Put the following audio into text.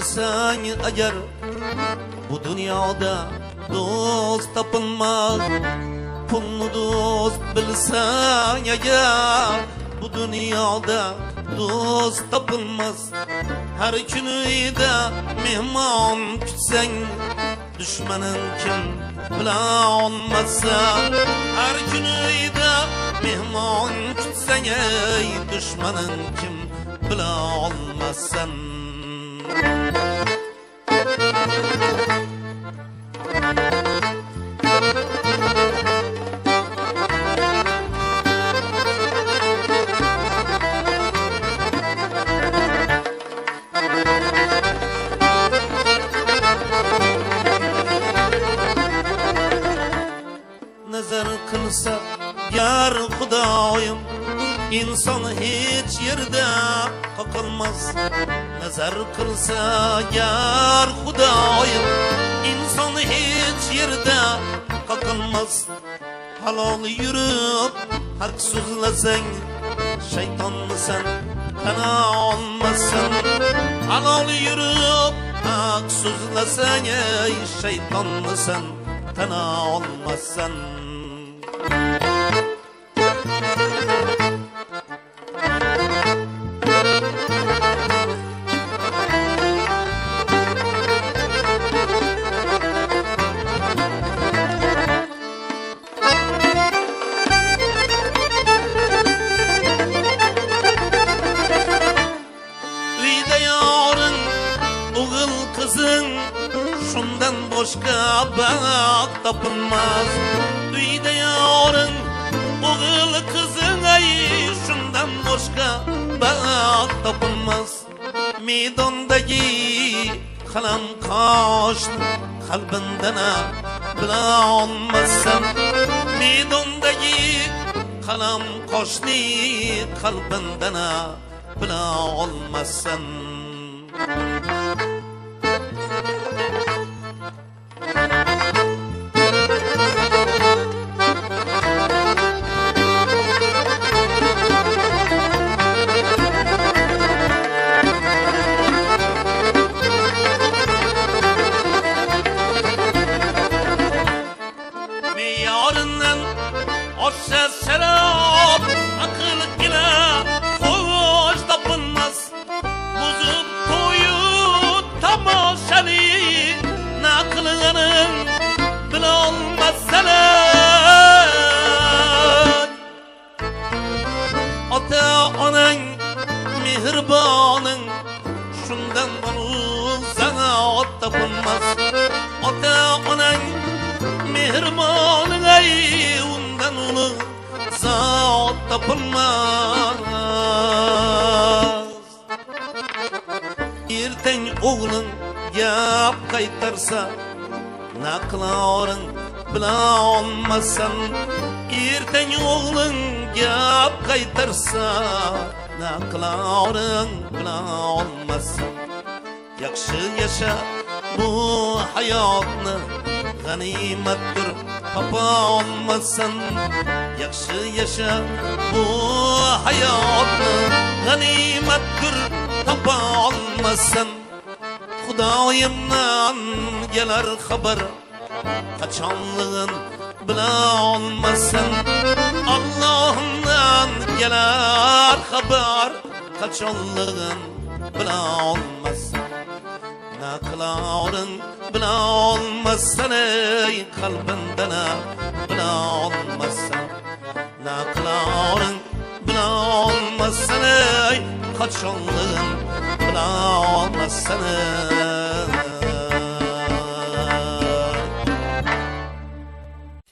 bilsang agar bu dunyoda do'st topilmas. Pulni do'st bilsang agar bu dunyoda do'st topilmas. Har kunida mehmon kutsang düşmanın kim bilan olmasan. Har kunida mehmon kutsang ey düşmanın kim bilan olmasan. Nazar kılsa yar Xudoyim, inson hech yerda qoqilmas. Nazar kılsa yar Xudoyim, inson hech yerda qoqilmas. Halol yurib haq so'zlasang shaytonmisan, qana olmasan. Halol yurib haq so'zlasang ey shaytonmisan, qana olmasan. Şundan boşka baxt topilmaz. Uyda yoring o'g'il qizing ay shundan boshqa baxt topilmaz. Maydondagi qalam qosh qalbindan bila olmasan. Maydondagi qalam qoshni qalbindan bila olmasan. Oşa serap akıl ile hoş tapınmaz. Buzub koyup tamaşalı nakılının bilolmazsan. Ota onan mehriboning şundan sana ot tapınmaz. Ota onan mehriboning ay ulu zat tapılmaz. Erteng oğlun gap qaytarsa naqlaring bilan olmasan. Erteng oğlun gap qaytarsa naqlaring bilan olmasan. Yaxshi yasha bu hayotni g'animatdir topa olmasan. Yaxshi yasha bu hayotni g'animatdir topa olmasan. Xudoyimdan kelar xabar qachonlig'in bila olmasan. Allohimdan kelar xabar qachonlig'in bila olmasan. Naqlaring bila olmasan ey qalbindan bila olmasan. Naqlaring bila olmasan ey qachonlig'in bila olmasan.